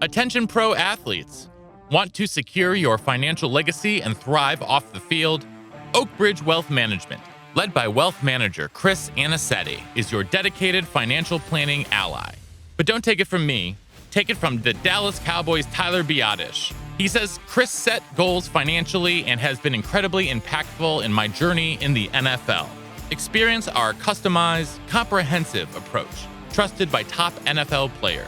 Attention pro athletes. Want to secure your financial legacy and thrive off the field? Oakbridge Wealth Management, led by wealth manager Chris Anicetti, is your dedicated financial planning ally. But don't take it from me. Take it from the Dallas Cowboys' Tyler Biadasz. He says Chris set goals financially and has been incredibly impactful in my journey in the NFL. Experience our customized, comprehensive approach, trusted by top NFL players.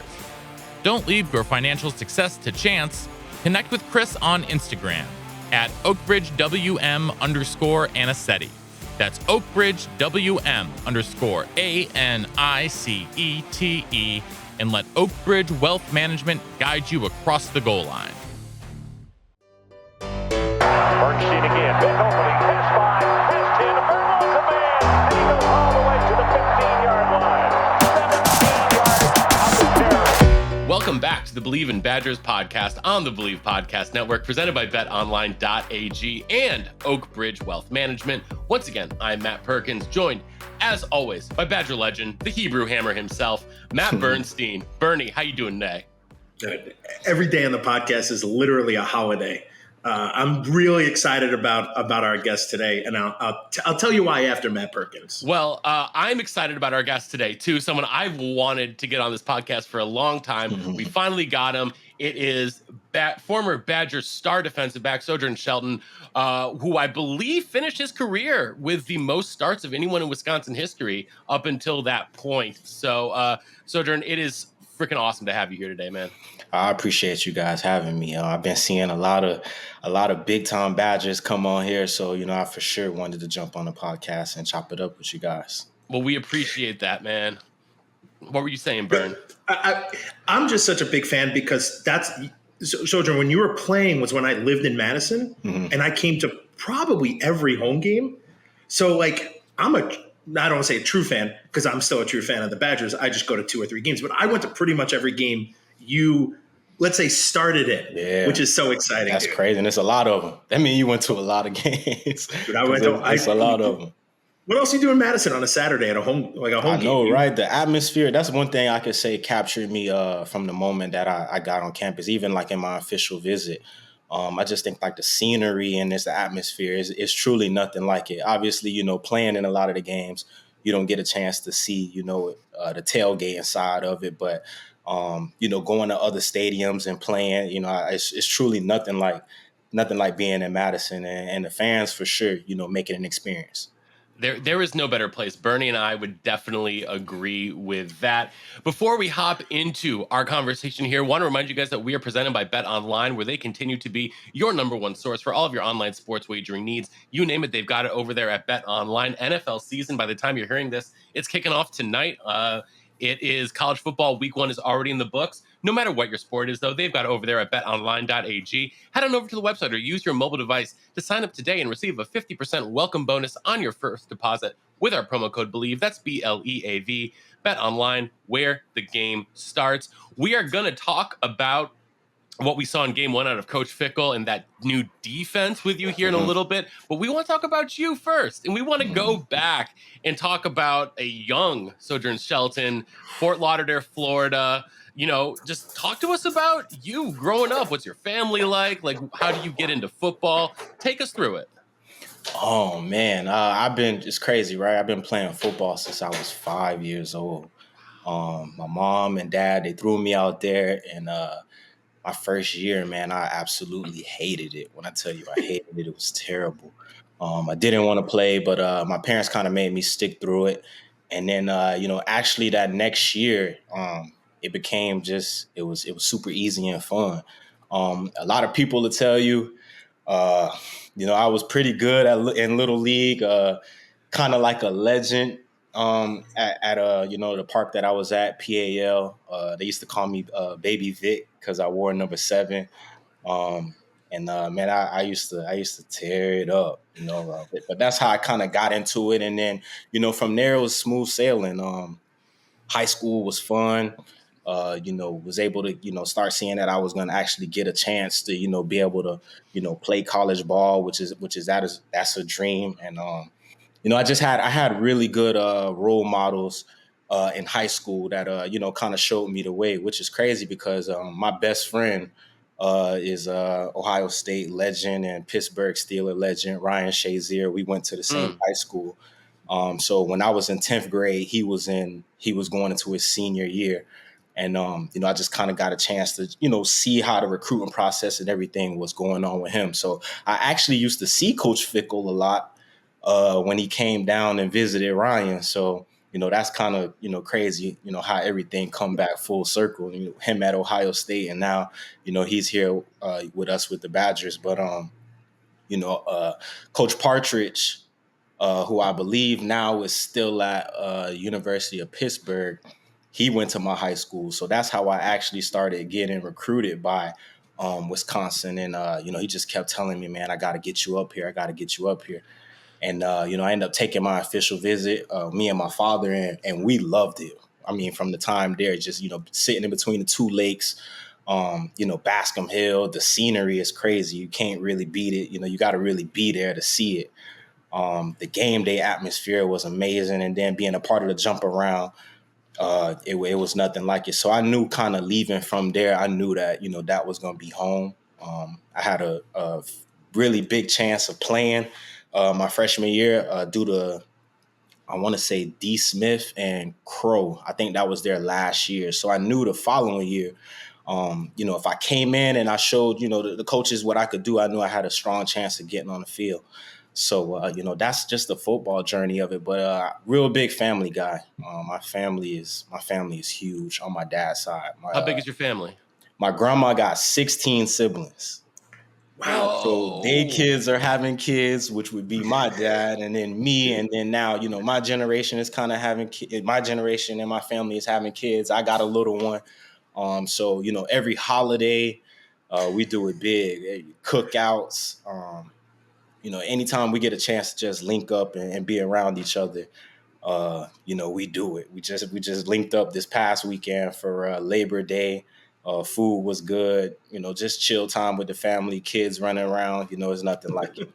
Don't leave your financial success to chance. Connect with Chris on Instagram at OakbridgeWM_Anicetti. That's OakbridgeWM_ANICETE, and let Oakbridge Wealth Management guide you across the goal line. Bernstein again, big opening, pass 5, pass 10, Bernie's a man, and he goes all the way to the 15-yard line. 17 yards out the carry. Welcome back to the Believe in Badgers podcast on the Believe Podcast Network, presented by BetOnline.ag and Oakbridge Wealth Management. Once again, I'm Matt Perkins, joined, as always, by Badger legend, the Hebrew Hammer himself, Matt Bernstein. Bernie, how you doing today? Every day on the podcast is literally a holiday. I'm really excited about our guest today, and I'll tell you why after Matt Perkins. Well, I'm excited about our guest today, too. Someone I've wanted to get on this podcast for a long time. Mm-hmm. We finally got him. It is former Badger star defensive back Sojourn Shelton, who I believe finished his career with the most starts of anyone in Wisconsin history up until that point. So, Sojourn, it is freaking awesome to have you here today, man. I appreciate you guys having me. I've been seeing a lot of big time Badgers come on here, so I for sure wanted to jump on the podcast and chop it up with you guys. Well, we appreciate that, man. What were you saying, Bern? I'm just such a big fan because Sojourn, when you were playing was when I lived in Madison, mm-hmm. and I came to probably every home game. So I don't want to say a true fan because I'm still a true fan of the Badgers. I just go to 2 or 3 games, but I went to pretty much every game you, let's say, started it, which is so exciting. That's crazy. And it's a lot of them. That means you went to a lot of games. But it's a lot of them. What else do you do in Madison on a Saturday at a home game? I know, right? The atmosphere, that's one thing I could say captured me from the moment that I got on campus, even like in my official visit. I just think like the scenery and the atmosphere is truly nothing like it. Obviously, playing in a lot of the games, you don't get a chance to see, the tailgate side of it. But, going to other stadiums and playing, it's truly nothing like being in Madison, and the fans for sure, make it an experience. There is no better place. Bernie and I would definitely agree with that. Before we hop into our conversation here, I want to remind you guys that we are presented by Bet Online, where they continue to be your number one source for all of your online sports wagering needs. You name it, they've got it over there at Bet Online. NFL season, by the time you're hearing this, it's kicking off tonight. It is college football. Week 1 is already in the books. No matter what your sport is, though, they've got it over there at betonline.ag. Head on over to the website or use your mobile device to sign up today and receive a 50% welcome bonus on your first deposit with our promo code BELIEVE. That's BLEAV. Bet Online, where the game starts. We are going to talk about what we saw in game 1 out of Coach Fickell and that new defense with you here in a little bit. But we want to talk about you first. And we want to go back and talk about a young Sojourn Shelton, Fort Lauderdale, Florida. Just talk to us about you growing up. What's your family like? Like, how do you get into football? Take us through it. Oh, man. It's crazy, right? I've been playing football since I was 5 years old. My mom and dad, they threw me out there, and my first year, man, I absolutely hated it. When I tell you I hated it, it was terrible. I didn't want to play, but my parents kind of made me stick through it. And then, actually that next year, it became it was super easy and fun. A lot of people will tell you, I was pretty good in Little League, kind of like a legend at the park that I was at, PAL. They used to call me Baby Vic because I wore number 7. Man, I used to tear it up, but that's how I kind of got into it. And then, from there it was smooth sailing. High school was fun. Was able to, start seeing that I was going to actually get a chance to, be able to, play college ball, that's a dream. And, I had really good role models, in high school that kind of showed me the way, which is crazy because my best friend is Ohio State legend and Pittsburgh Steelers legend Ryan Shazier. We went to the same high school. So when I was in 10th grade, he was going into his senior year. And, I just kind of got a chance to, see how the recruiting process and everything was going on with him. So I actually used to see Coach Fickell a lot when he came down and visited Ryan. So, that's kind of, crazy, how everything come back full circle. Him at Ohio State and now, he's here with us with the Badgers. But, Coach Partridge, who I believe now is still at University of Pittsburgh, he went to my high school. So that's how I actually started getting recruited by Wisconsin. And, he just kept telling me, man, I got to get you up here. I got to get you up here. And, I ended up taking my official visit, me and my father, and we loved it. I mean, from the time there, just, sitting in between the two lakes, Bascom Hill, the scenery is crazy. You can't really beat it. You got to really be there to see it. The game day atmosphere was amazing. And then being a part of the jump around, it was nothing like it. So I knew kind of leaving from there, I knew that, that was going to be home. I had a really big chance of playing my freshman year due to, I want to say, D. Smith and Crow. I think that was their last year. So I knew the following year, if I came in and I showed, the coaches what I could do, I knew I had a strong chance of getting on the field. So, that's just the football journey of it. But real big family guy. My family is huge on my dad's side. How big is your family? My grandma got 16 siblings. Wow. So they kids are having kids, which would be my dad, and then me, and then now, my generation is kind of having my generation and my family is having kids. I got a little one. So, every holiday, we do it big. Cookouts, anytime we get a chance to just link up and be around each other, we do it. We just linked up this past weekend for Labor Day. Food was good, just chill time with the family, kids running around, it's nothing like it.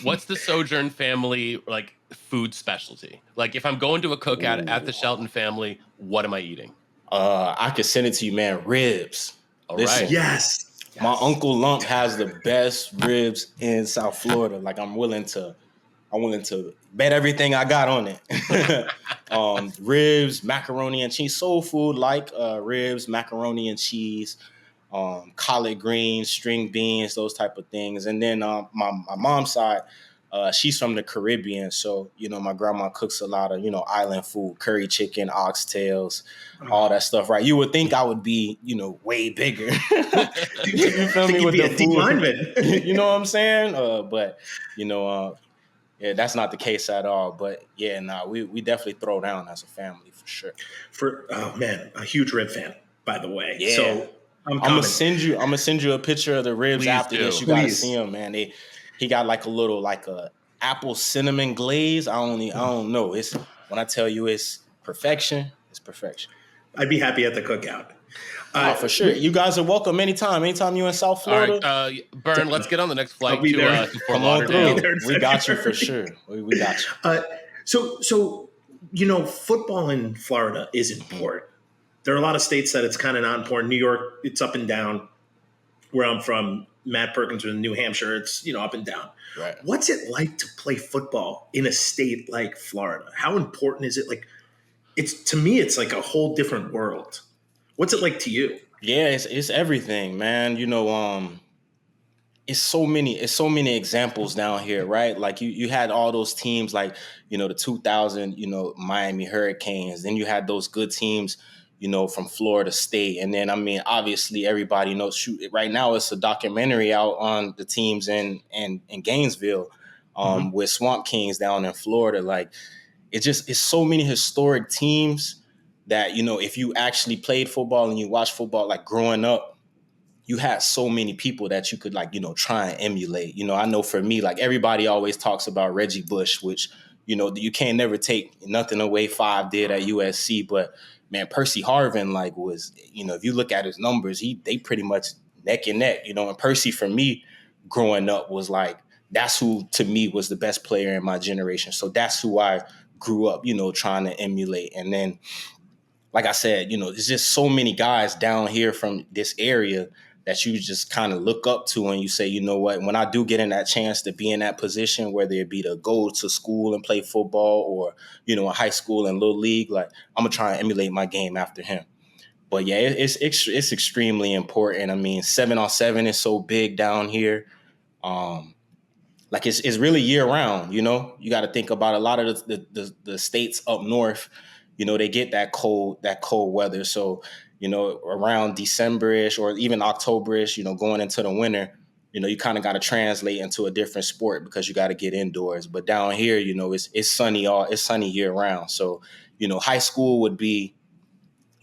What's the Sojourn family, like, food specialty? Like, if I'm going to a cookout at the Shelton family, what am I eating? I could send it to you, man. Ribs. All right. Yes. My Uncle Lump has the best ribs in South Florida. Like, I'm willing to bet everything I got on it. Ribs, macaroni and cheese, soul food like ribs, macaroni and cheese, collard greens, string beans, those type of things. And then my mom's side, she's from the Caribbean. So, my grandma cooks a lot of, island food, curry chicken, oxtails, all that stuff, right? You would think I would be, way bigger. You feel me? With the food. You know what I'm saying? But, yeah, that's not the case at all. But yeah, we definitely throw down as a family for sure. Oh man, a huge rib fan, by the way. Yeah. So I'm gonna send you a picture of the ribs. Please after do. this. You gotta see them, man. He got like a little a apple cinnamon glaze. I don't know. It's when I tell you it's perfection, it's perfection. I'd be happy at the cookout. For sure. You guys are welcome anytime. Anytime you're in South Florida. All right, Bern, let's get on the next flight to Fort Come on Lauderdale. through. We got you for sure. We got you. So football in Florida is important. There are a lot of states that it's kind of not important. New York, it's up and down. Where I'm from, Matt Perkins in New Hampshire, it's up and down. Right. What's it like to play football in a state like Florida? How important is it? Like, to me, it's like a whole different world. What's it like to you? Yeah, it's everything, man. It's so many examples down here, right? Like you had all those teams like, the 2000, Miami Hurricanes. Then you had those good teams, from Florida State. And then, obviously everybody knows right now it's a documentary out on the teams in Gainesville with Swamp Kings down in Florida. Like it's so many historic teams that, if you actually played football and you watched football, like growing up, you had so many people that you could try and emulate. I know for me, like everybody always talks about Reggie Bush, which, you can't never take nothing away. 5 did at USC, but man, Percy Harvin was, if you look at his numbers, they pretty much neck and neck, and Percy for me growing up was that's who to me was the best player in my generation. So that's who I grew up, trying to emulate. And then, like I said, there's just so many guys down here from this area that you just kind of look up to, and you say, you know what, when I do get in that chance to be in that position, whether it be to go to school and play football or, in high school and little league, like I'm gonna try and emulate my game after him. But yeah, it's extremely important. I mean, 7-on-7 is so big down here. Like it's really year round, you got to think about a lot of the states up north, they get that cold weather. So, around December-ish or even October-ish, going into the winter, you kind of got to translate into a different sport because you got to get indoors. But down here, it's sunny year round. So, high school would be,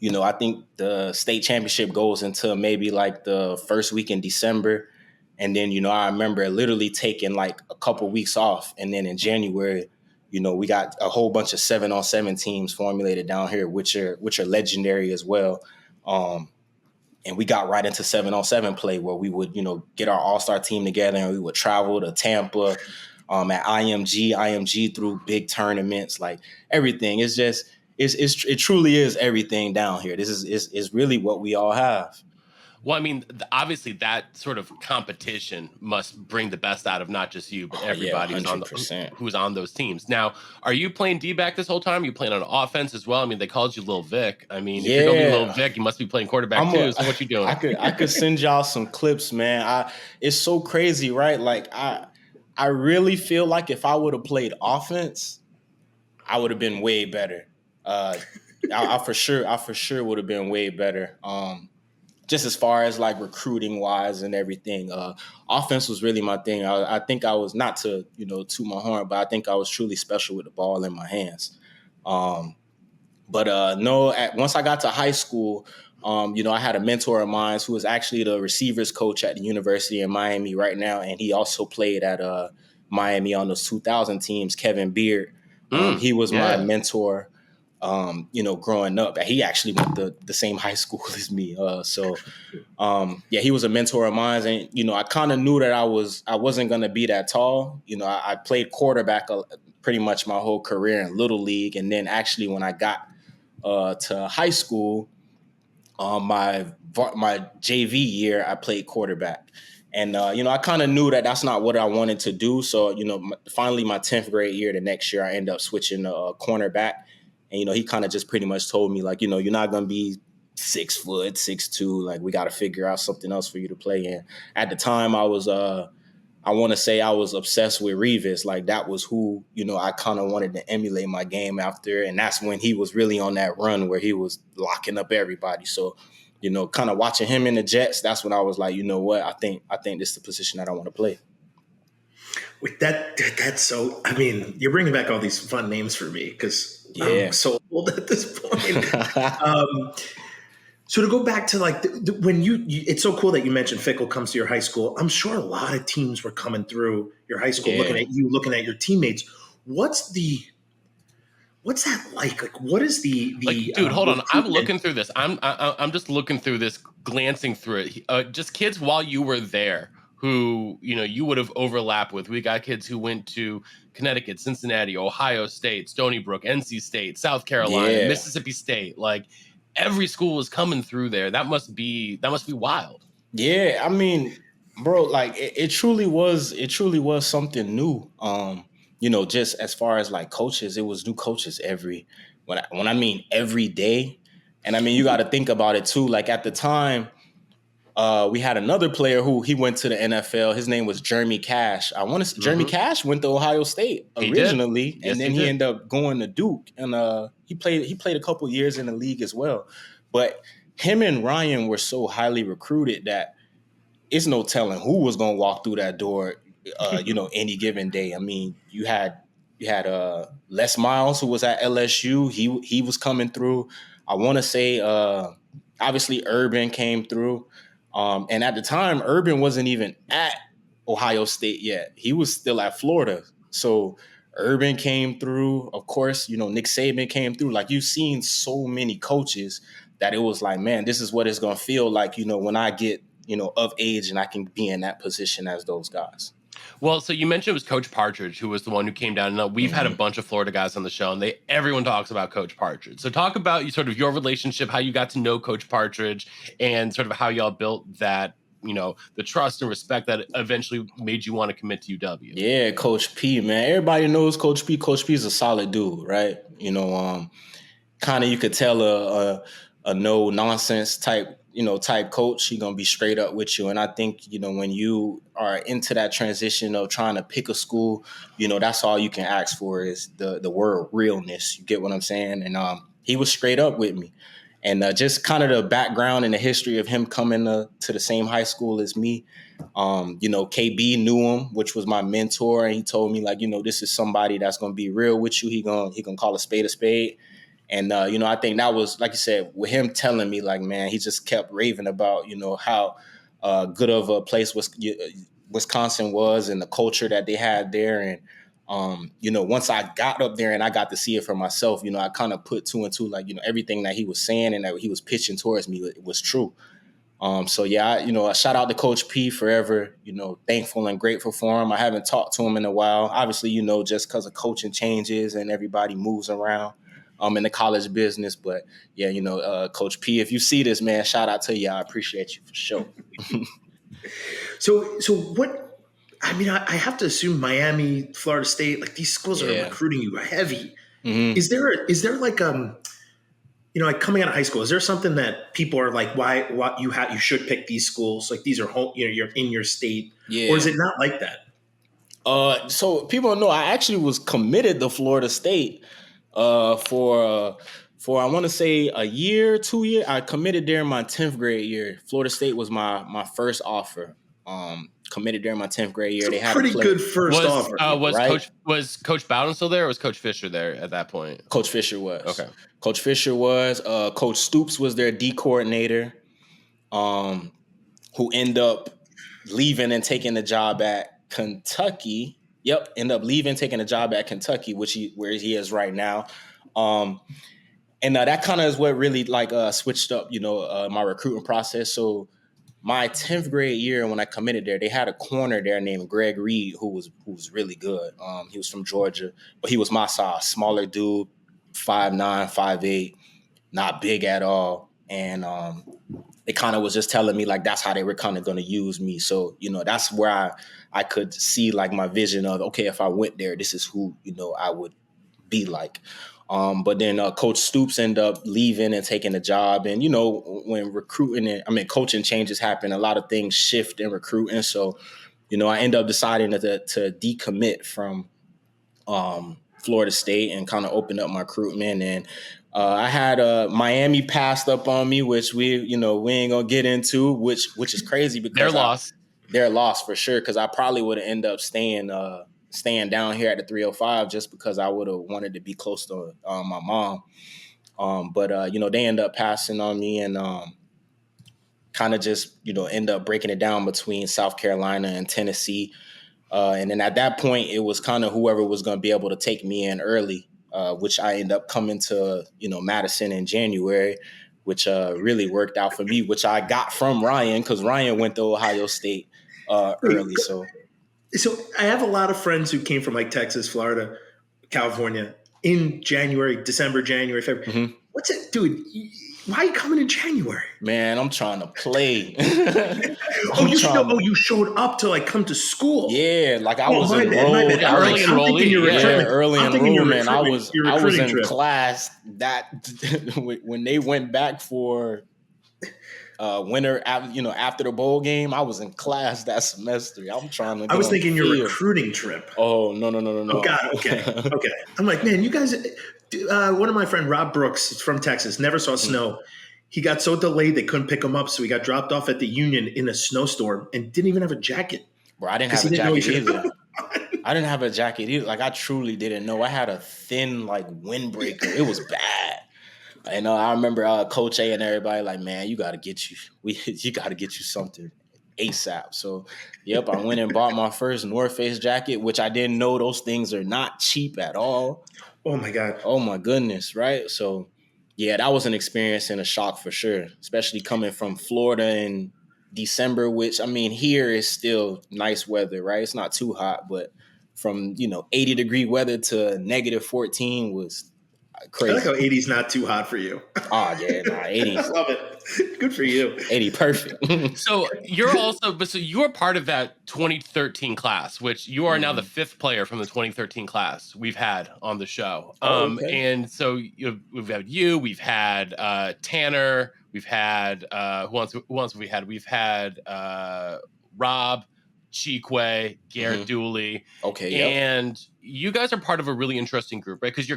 I think the state championship goes into maybe like the first week in December. And then, I remember literally taking like a couple weeks off. And then in January, we got a whole bunch of 7-on-7 teams formulated down here, which are legendary as well. And we got right into 7-on-7 play where we would, get our all-star team together and we would travel to Tampa at IMG through big tournaments, like everything. It's just, it truly is everything down here. This is really what we all have. Well, I mean, obviously that sort of competition must bring the best out of not just you, but everybody who's on those teams. Now, are you playing D-back this whole time? Are you playing on offense as well? I mean, they called you Lil Vic. I mean, if you're going to be Lil Vic, you must be playing quarterback too. So what you doing? I could send y'all some clips, man. It's so crazy, right? Like I really feel like if I would have played offense, I would have been way better. I for sure would have been way better. Just as far as like recruiting wise and everything, offense was really my thing. I think I was, not to, toot my horn, but I think I was truly special with the ball in my hands. Once I got to high school, I had a mentor of mine who was actually the receivers coach at the University of Miami right now. And he also played at Miami on those 2000 teams, Kevin Beard. He was my mentor. Growing up. He actually went to the same high school as me. He was a mentor of mine. And, I kind of knew that I wasn't going to be that tall. I played quarterback pretty much my whole career in Little League. And then actually when I got to high school, my JV year, I played quarterback. And, I kind of knew that that's not what I wanted to do. So, finally my 10th grade year, the next year, I ended up switching to cornerback. And, he kind of just pretty much told me, like, you're not going to be 6 foot, 6'2". Like, we got to figure out something else for you to play in. At the time, I was, I want to say I was obsessed with Revis. Like, that was who, I kind of wanted to emulate my game after. And that's when he was really on that run where he was locking up everybody. So, kind of watching him in the Jets, that's when I was like, you know what, I think this is the position that I want to play. With that's so, I mean, you're bringing back all these fun names for me because I'm so old at this point. So to go back to like when you it's so cool that you mentioned Fickell comes to your high school. I'm sure a lot of teams were coming through your high school, looking at you, looking at your teammates. What's that like? Like, what is the like, dude, hold on. I'm looking through this. I'm just looking through this, glancing through it. Just kids while you were there who, you would have overlapped with. We got kids who went to Connecticut, Cincinnati, Ohio State, Stony Brook, NC State, South Carolina, Mississippi State. Like, every school is coming through there. That must be wild. Yeah, I mean, bro, like it truly was something new. Just as far as like coaches, it was new coaches when I mean every day. And I mean, you got to think about it too. Like at the time, we had another player who he went to the NFL. His name was Jeremy Cash. Jeremy Cash went to Ohio State originally, and then he ended up going to Duke. And he played a couple years in the league as well. But him and Ryan were so highly recruited that it's no telling who was going to walk through that door. Any given day. I mean, you had Les Miles, who was at LSU. He was coming through. I want to say obviously Urban came through. And at the time, Urban wasn't even at Ohio State yet. He was still at Florida. So Urban came through. Of course, Nick Saban came through. Like, you've seen so many coaches that it was like, man, this is what it's going to feel like, when I get, of age and I can be in that position as those guys. Well, so you mentioned it was Coach Partridge who was the one who came down. Now we've had a bunch of Florida guys on the show, and everyone talks about Coach Partridge. So talk about your relationship, how you got to know Coach Partridge, and sort of how y'all built that, the trust and respect that eventually made you want to commit to UW. Yeah, Coach P, man. Everybody knows Coach P. Coach P is a solid dude, right? Kind of you could tell a no nonsense type coach. He gonna be straight up with you. And I think when you are into that transition of trying to pick a school, that's all you can ask for is the word realness. You get what I'm saying? And he was straight up with me. And just kind of the background and the history of him coming to the same high school as me. KB knew him, which was my mentor, and he told me this is somebody that's gonna be real with you. He gonna call a spade a spade. And, I think that was, like you said, with him telling me, man, he just kept raving about, how good of a place Wisconsin was and the culture that they had there. And, once I got up there and I got to see it for myself, I kind of put two and two, everything that he was saying and that he was pitching towards me, it was true. So, yeah, a shout out to Coach P, forever, thankful and grateful for him. I haven't talked to him in a while, obviously, just because of coaching changes and everybody moves around. In the college business. But yeah, Coach P, if you see this, man, shout out to you. I appreciate you for sure. So what, I have to assume Miami, Florida State, these schools are recruiting you heavy. Mm-hmm. Is there like coming out of high school, is there something that people are like, why you should pick these schools? Like these are home, you're in your state. Yeah. Or is it not like that? So people don't know, I actually was committed to Florida State for I want to say a year, 2 years. I committed there in my 10th grade year. Florida State was my first offer. Committed there in my 10th grade year. They had pretty good first offer. Was Coach Bowden still there, or was Coach Fisher there at that point? Coach Fisher was. Okay. Coach Fisher was. Coach Stoops was their D coordinator, who ended up leaving and taking the job at Kentucky. Yep, end up leaving, taking a job at Kentucky, where he is right now. And that kind of is what really switched up, my recruiting process. So my 10th grade year when I committed there, they had a corner there named Greg Reed who was really good. He was from Georgia, but he was my size, smaller dude, 5'9", 5'8", not big at all. And they kind of was just telling me that's how they were kind of going to use me. So, that's where I could see my vision of, okay, if I went there, this is who, I would be like. But then Coach Stoops ended up leaving and taking a job. And, when coaching changes happen, a lot of things shift in recruiting. So, I ended up deciding to decommit from Florida State and kind of open up my recruitment. And I had Miami passed up on me, which we ain't gonna get into, which is crazy because they're lost for sure. Because I probably would have ended up staying down here at the 305 just because I would have wanted to be close to my mom. But they end up passing on me and kind of just end up breaking it down between South Carolina and Tennessee. And then at that point, it was kind of whoever was going to be able to take me in early. Which I ended up coming to, Madison in January, which really worked out for me, which I got from Ryan because Ryan went to Ohio State early. So I have a lot of friends who came from Texas, Florida, California in December, January, February. Mm-hmm. What's it, dude? Why are you coming in January? Man, I'm trying to play. You showed up to come to school. Yeah, I was enrolled. Early enrollment. I was in class when they went back for winter. After the bowl game, I was in class that semester. I'm trying to. I was thinking your recruiting trip. Oh no. Oh God. Okay. I'm like, man, you guys. One of my friend Rob Brooks from Texas never saw snow. He got so delayed they couldn't pick him up, so he got dropped off at the Union in a snowstorm and didn't even have a jacket. Bro, I didn't have a jacket either. I didn't have a jacket either. I truly didn't know. I had a thin windbreaker. It was bad. And I remember Coach A and everybody man, you got to get you something ASAP. So, yep, I went and bought my first North Face jacket, which I didn't know those things are not cheap at all. Oh my God. Oh my goodness, right? So, yeah, that was an experience and a shock for sure, especially coming from Florida and December, which I mean, here is still nice weather, right? It's not too hot, but from 80-degree weather to -14 was I crazy. like how 80's not too hot for you. Oh yeah, nah, 80. I love it. Good for you. 80 perfect. So you're part of that 2013 class, which you are now the fifth player from the 2013 class we've had on the show. Okay. And so we've had you, we've had Tanner, we've had who else have we had? We've had Rob, Cheekway, Garrett Dooley. Okay, yep. And you guys are part of a really interesting group, right? Because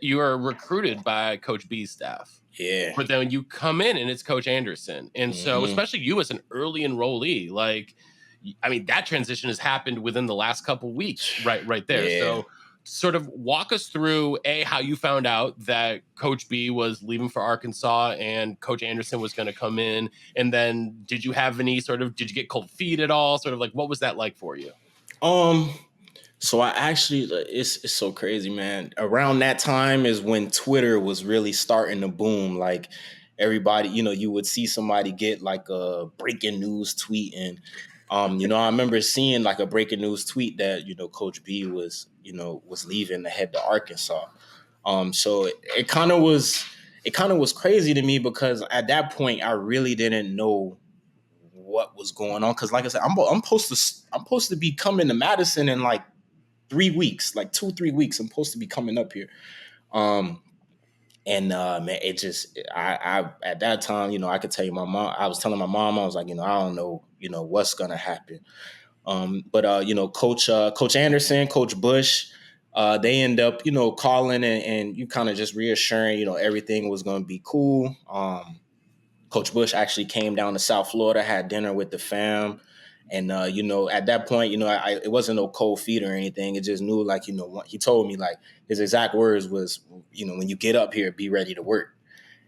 you are recruited by Coach B's staff. Yeah. But then you come in and it's Coach Anderson. And so especially you as an early enrollee, like, I mean, that transition has happened within the last couple weeks, right there. Yeah. So sort of walk us through how you found out that Coach B was leaving for Arkansas and Coach Anderson was going to come in. And then did you get cold feet at all? Sort of like, what was that like for you? So I actually, it's so crazy, man. Around that time is when Twitter was really starting to boom. Like everybody, you would see somebody get like a breaking news tweet. And, I remember seeing like a breaking news tweet that, Coach B was leaving to head to Arkansas. So it kind of was crazy to me because at that point I really didn't know what was going on. Cause like I said, I'm supposed to be coming to Madison in like 3 weeks, like 2-3 weeks. I'm supposed to be coming up here. Man, it just, I at that time, I could tell you I was telling my mom, I was like, I don't know, what's going to happen. But Coach Anderson, Coach Bush, they end up, calling and you kind of just reassuring, everything was going to be cool. Coach Bush actually came down to South Florida, had dinner with the fam. And, at that point, it wasn't no cold feet or anything. It just knew, like, he told me, like, his exact words was, when you get up here, be ready to work.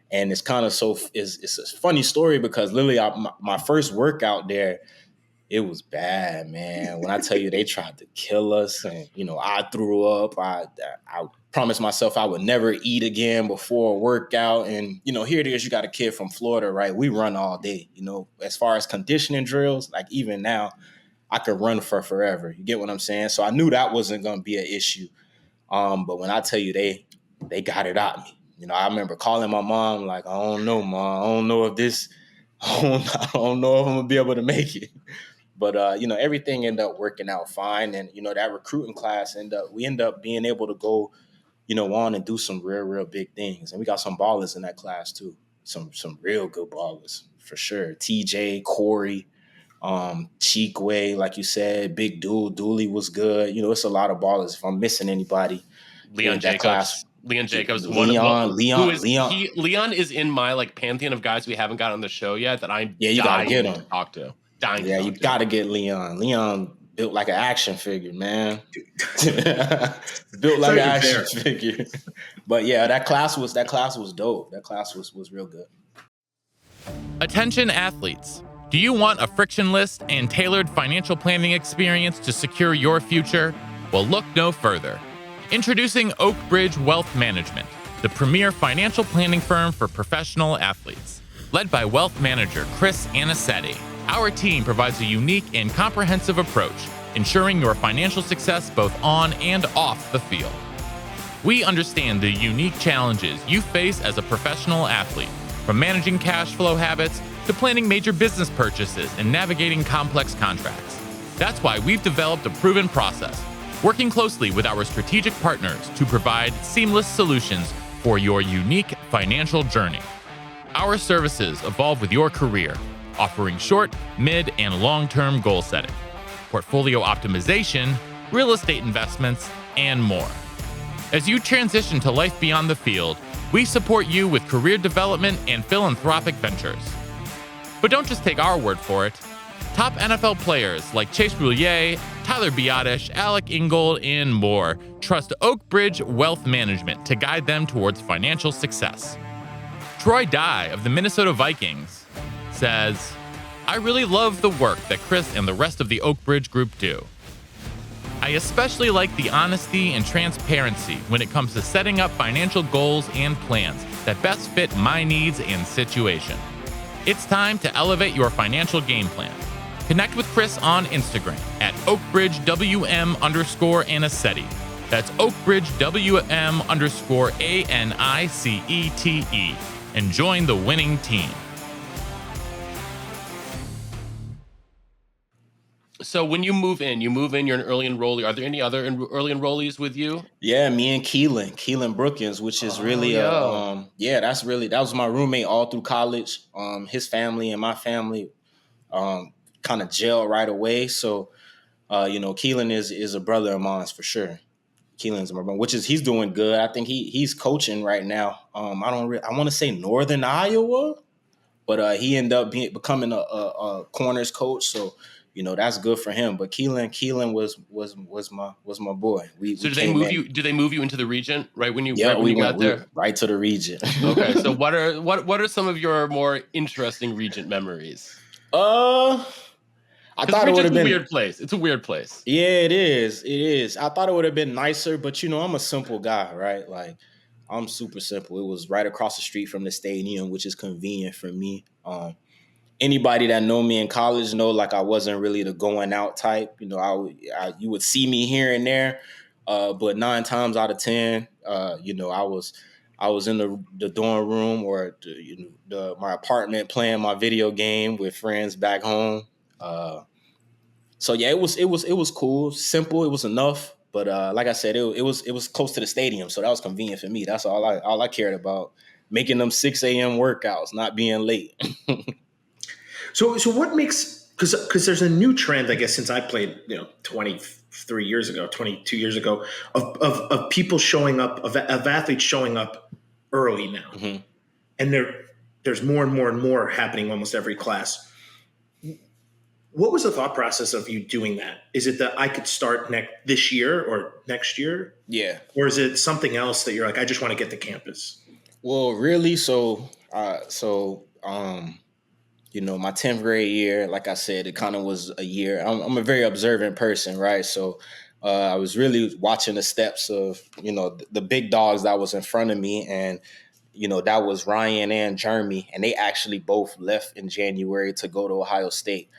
And it's kind of it's a funny story because literally my first workout there, it was bad, man. When I tell you they tried to kill us and, I threw up. I promised myself I would never eat again before a workout. And, here it is, you got a kid from Florida, right? We run all day, as far as conditioning drills, like even now, I could run for forever. You get what I'm saying? So I knew that wasn't going to be an issue. But when I tell you they got it out me. I remember calling my mom, like, I don't know, Mom. I don't know if I don't know if I'm going to be able to make it. But, everything ended up working out fine. And, that recruiting class, we ended up being able to go, on and do some real big things. And we got some ballers in that class, too. Some real good ballers, for sure. TJ, Corey, Cheekway, like you said, Big Dooley was good. It's a lot of ballers. If I'm missing anybody, Leon Jacobs. Leon is in my like pantheon of guys we haven't got on the show yet that I'm you gotta get him. Talk to. You gotta get Leon. Leon built like an action figure, man. Built like an action figure. But yeah, that class was dope. That class was real good. Attention athletes. Do you want a frictionless and tailored financial planning experience to secure your future? Well, look no further. Introducing Oak Bridge Wealth Management, the premier financial planning firm for professional athletes. Led by wealth manager Chris Anicetti, our team provides a unique and comprehensive approach, ensuring your financial success both on and off the field. We understand the unique challenges you face as a professional athlete, from managing cash flow habits to planning major business purchases and navigating complex contracts. That's why we've developed a proven process, working closely with our strategic partners to provide seamless solutions for your unique financial journey. Our services evolve with your career, offering short, mid, and long-term goal setting, portfolio optimization, real estate investments, and more. As you transition to life beyond the field, we support you with career development and philanthropic ventures. But don't just take our word for it. Top NFL players like Chase Boulier, Tyler Biadasz, Alec Ingold, and more trust Oak Bridge Wealth Management to guide them towards financial success. Troy Dye of the Minnesota Vikings says, I really love the work that Chris and the rest of the Oak Bridge group do. I especially like the honesty and transparency when it comes to setting up financial goals and plans that best fit my needs and situation. It's time to elevate your financial game plan. Connect with Chris on Instagram at OakBridgeWM_Anicete. That's OakBridgeWM_ANICETE. And join the winning team. So when you move in, you're an early enrollee. Are there any other early enrollees with you? Yeah, me and Keelan Brookins, which is really that was my roommate all through college. His family and my family kind of gel right away. So Keelan is a brother of mine for sure. Keelan's my brother, he's doing good. I think he's coaching right now. I want to say Northern Iowa, but he ended up becoming a corners coach. So that's good for him. But Keelan was my boy. So did they move you? Did they move you into the region right when you got there? Right to the region. Okay. So what are some of your more interesting Regent memories? I thought it would have been a weird place. It's a weird place. Yeah, it is. It is. I thought it would have been nicer, but I'm a simple guy, right? Like, I'm super simple. It was right across the street from the stadium, which is convenient for me. Anybody that know me in college know, like, I wasn't really the going out type. You would see me here and there, but 9 times out of 10, I was in the dorm room or my apartment playing my video game with friends back home. So yeah, it was cool, simple. It was enough, but like I said, it was close to the stadium, so that was convenient for me. That's all I cared about, making them 6 a.m. workouts, not being late. So what makes, because there's a new trend, I guess, since I played 22 years ago, of people showing up, of athletes showing up early now, and there's more and more and more happening almost every class. What was the thought process of you doing that? Is it that I could start this year or next year? Yeah. Or is it something else that you're like, I just want to get to campus? Well, really, my 10th grade year, like I said, it kind of was a year. I'm a very observant person, right? So I was really watching the steps of, the big dogs that was in front of me, and that was Ryan and Jeremy, and they actually both left in January to go to Ohio State.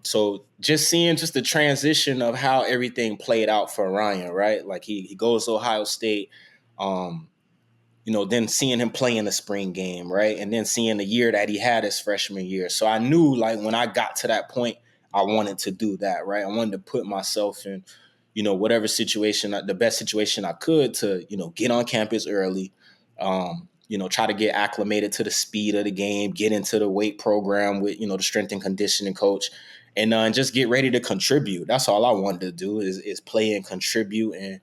So just seeing the transition of how everything played out for Ryan, right? Like he goes to Ohio State, then seeing him play in the spring game, right? And then seeing the year that he had his freshman year. So I knew, like, when I got to that point, I wanted to do that, right? I wanted to put myself in, whatever situation, the best situation I could to, get on campus early, try to get acclimated to the speed of the game, get into the weight program with, the strength and conditioning coach, and just get ready to contribute. That's all I wanted to do is play and contribute. And,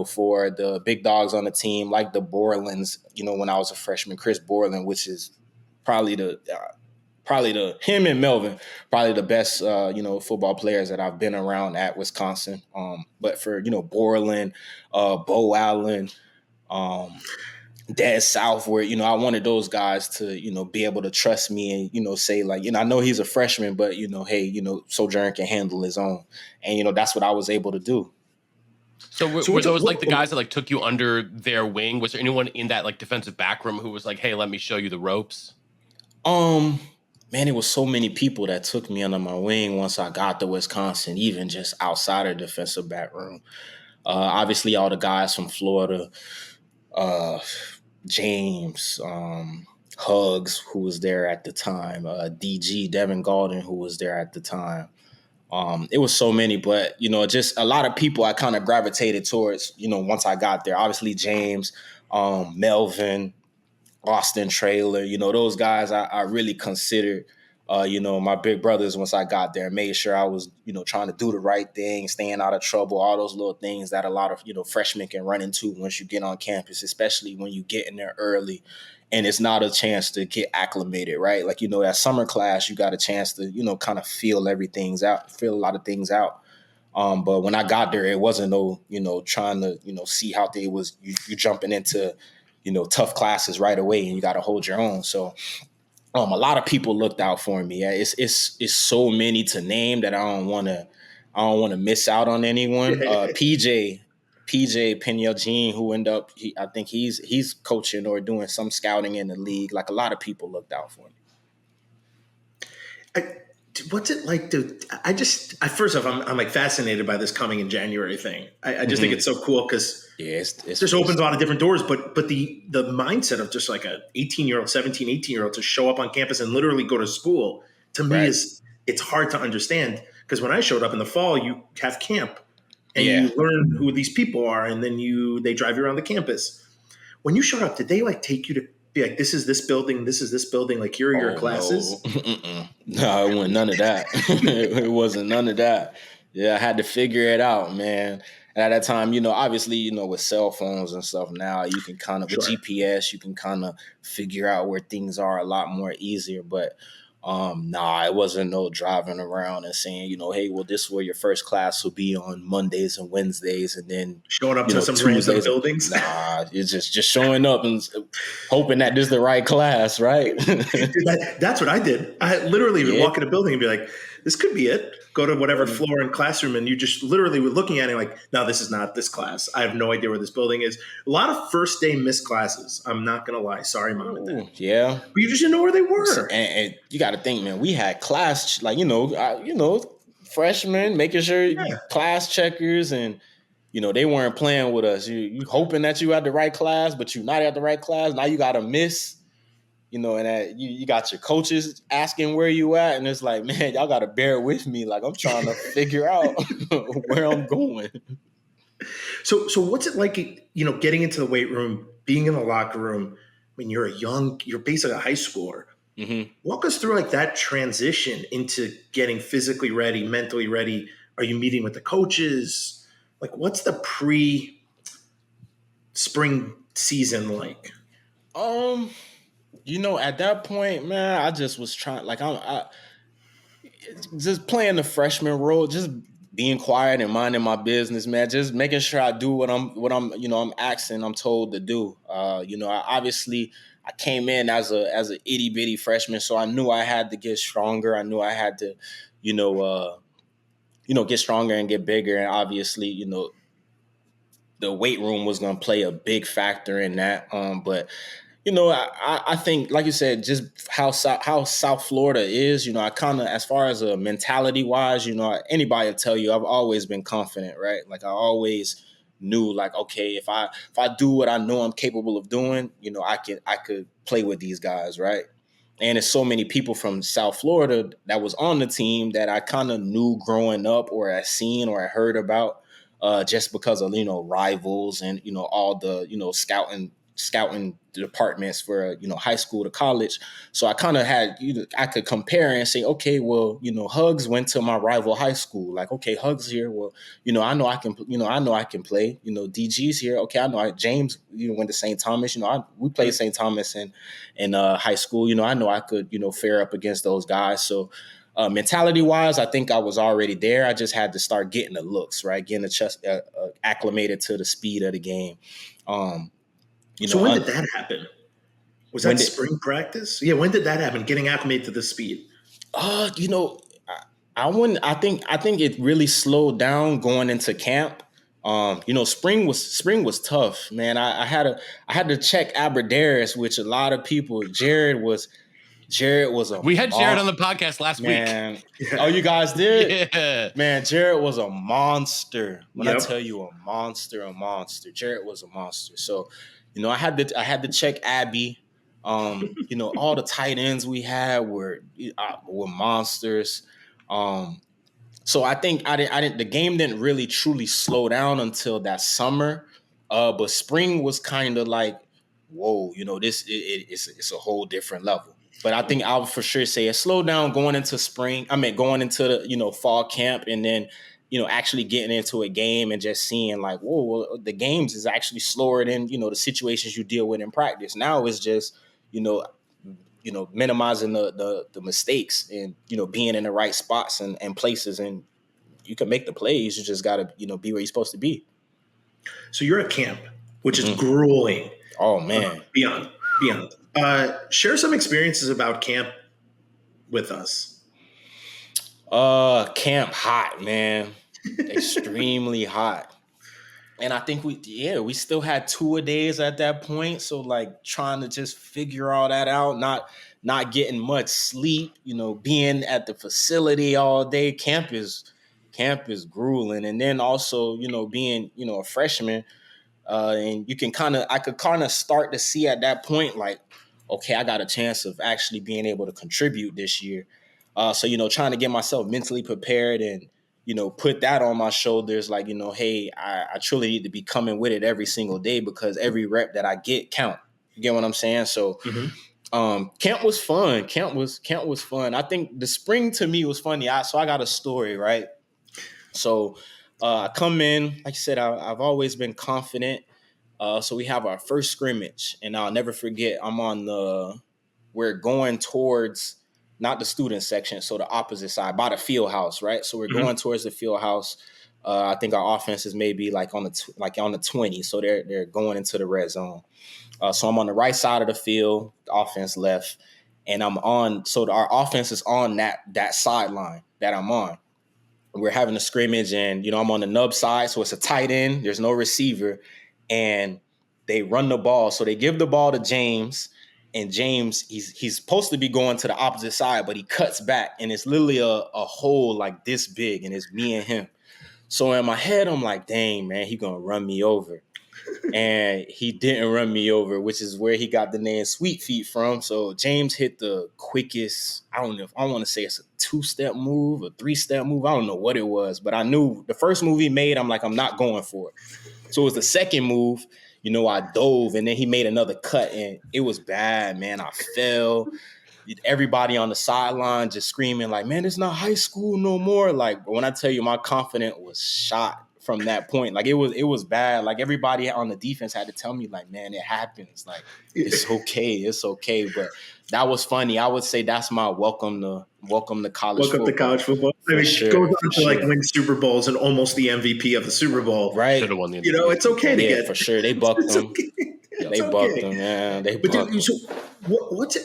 for the big dogs on the team, like the Borlands, when I was a freshman, Chris Borland, which is probably him and Melvin, probably the best, football players that I've been around at Wisconsin. But for, Borland, Bo Allen, Dad Southward, I wanted those guys to, be able to trust me and, say, like, I know he's a freshman, but, hey, Sojourn can handle his own. And, that's what I was able to do. So were those like the guys that like took you under their wing? Was there anyone in that like defensive back room who was like, hey, let me show you the ropes? Man, it was so many people that took me under my wing once I got to Wisconsin, even just outside of the defensive back room. Obviously, all the guys from Florida, James, Hugs, who was there at the time, DG, Devin Gaulden, who was there at the time. It was so many, but, just a lot of people I kind of gravitated towards, once I got there. Obviously, James, Melvin, Austin Traylor, those guys I really considered, my big brothers once I got there. Made sure I was, trying to do the right thing, staying out of trouble, all those little things that a lot of, freshmen can run into once you get on campus, especially when you get in there early and it's not a chance to get acclimated, right? Like, that summer class, you got a chance to, kind of feel a lot of things out. But when I got there, it wasn't trying to, see how they was, you jumping into, tough classes right away and you got to hold your own. So a lot of people looked out for me. Yeah, it's so many to name that I don't want to miss out on anyone. PJ Penyeljean, who ended up, I think he's coaching or doing some scouting in the league. Like, a lot of people looked out for me. What's it like to? First off, I'm like fascinated by this coming in January thing. I just think it's so cool because Yeah, it just opens a lot of different doors. But the mindset of just like a 18-year-old, 17, 18-year-old to show up on campus and literally go to school to me right. it's hard to understand because when I showed up in the fall, you have camp and Yeah. you learn who these people are, and then they drive you around the campus. When you showed up, did they like take you to be like, this is this building, like here are your Oh classes? no, no, it wasn't none of that. It wasn't none of that. Yeah, I had to figure it out, man. And at that time, obviously, with cell phones and stuff now, you can kind of with Sure. GPS, you can kind of figure out where things are a lot more easier. But nah, it wasn't no driving around and saying, hey, well, this is where your first class will be on Mondays and Wednesdays, and then Showing up to some random Tuesdays. buildings. Nah, it's just showing up and hoping that this is the right class, right? That's what I did. I literally would Yeah. walk in a building and be like, this could be it. Go to whatever floor and classroom, and you just literally were looking at it like, no, this is not this class. I have no idea where this building is. A lot of first day missed classes. I'm not going to lie. Sorry, mom and dad. Ooh, yeah. But you just didn't know where they were. And you got to think, man, we had class, like, freshmen, making sure class checkers, and, they weren't playing with us. You hoping that you had the right class, but you're not at the right class. Now you got to miss. And that you got your coaches asking where you at, and it's like, man, y'all got to bear with me. Like, I'm trying to figure out where I'm going. So what's it like, getting into the weight room, being in the locker room? I mean, you're basically a high schooler. Mm-hmm. Walk us through like that transition into getting physically ready, mentally ready. Are you meeting with the coaches? Like, what's the spring season like? At that point, man, I just was trying, like, I just playing the freshman role, just being quiet and minding my business, man. Just making sure I do what I'm told to do. I came in as an itty bitty freshman, so I knew I had to get stronger. I knew I had to, get stronger and get bigger. And obviously, the weight room was going to play a big factor in that. But I think, like you said, just how South Florida is, I kind of, as far as a mentality wise, anybody will tell you, I've always been confident, right? Like I always knew, like, okay, if I do what I know I'm capable of doing, I could play with these guys, right? And there's so many people from South Florida that was on the team that I kind of knew growing up, or I seen or I heard about, just because of rivals and all the scouting departments for high school to college. So I kind of had I could compare and say, okay, well, Hugs went to my rival high school. Like, okay, Hugs here. Well, I know I can play. DG's here. Okay, I know James went to St. Thomas. We played St. Thomas in high school. I know I could fare up against those guys. So mentality wise, I think I was already there. I just had to start getting the looks, right, getting the chest acclimated to the speed of the game. So when did that happen? Was that spring practice? Yeah, when did that happen? Getting acclimated to the speed? I wouldn't. I think it really slowed down going into camp. Spring was tough, man. I had to check Aberdaris, which a lot of people. Jared was We had Jared on the podcast last week. Yeah. Oh, you guys did? Yeah. Man, Jared was a monster. When Yep. I tell you a monster. Jared was a monster. So, I had to check Abby. All the tight ends we had were monsters. So I think I didn't. The game didn't really truly slow down until that summer. But spring was kind of like, whoa, it's a whole different level. But I think I would for sure say it slowed down going into spring. I mean, going into the fall camp, and then actually getting into a game and just seeing like, whoa, well, the games is actually slower than the situations you deal with in practice. Now it's just minimizing the mistakes and being in the right spots and places, and you can make the plays. You just got to be where you're supposed to be. So you're at camp, which is grueling. Oh man, beyond. Share some experiences about camp with us. Camp hot, man. Extremely hot. And I think we still had 2-a-days at that point. So like trying to just figure all that out, not getting much sleep, being at the facility all day. Camp is grueling. And then also, being, a freshman, and I could kind of start to see at that point, like, okay, I got a chance of actually being able to contribute this year. So, trying to get myself mentally prepared and, put that on my shoulders, like, hey, I truly need to be coming with it every single day because every rep that I get count. You get what I'm saying? So, camp was fun. Camp was fun. I think the spring to me was funny. So I got a story, right? So I come in, like I said, I've always been confident. So we have our first scrimmage, and I'll never forget. We're going towards not the student section, so the opposite side by the field house, right? So we're going towards the field house. I think our offense is maybe like on the 20, so they're going into the red zone. So I'm on the right side of the field, the offense left, and I'm on. So our offense is on that sideline that I'm on. We're having a scrimmage, and I'm on the nub side, so it's a tight end. There's no receiver, and they run the ball. So they give the ball to James, and James he's supposed to be going to the opposite side, but he cuts back, and it's literally a hole like this big, and it's me and him. So in my head, I'm like, dang, man, he gonna run me over. And he didn't run me over, which is where he got the name Sweet Feet from. So James hit the quickest, I don't want to say it's a 2-step move, a 3-step move. I don't know what it was, but I knew the first move he made, I'm like, I'm not going for it. So it was the second move, I dove, and then he made another cut, and it was bad, man. I fell. Everybody on the sideline just screaming like, man, it's not high school no more. Like, when I tell you my confidence was shot from that point, like it was bad. Like everybody on the defense had to tell me like, man, it happens. Like it's okay. But that was funny. I would say that's my welcome to college football. Welcome to college football. I mean, sure, goes on to like win Super Bowls and almost the MVP of the Super Bowl. Right. Should have won the MVP. It's okay to get for sure. They bucked them. Okay. They bucked them, man. They bucked them. So what's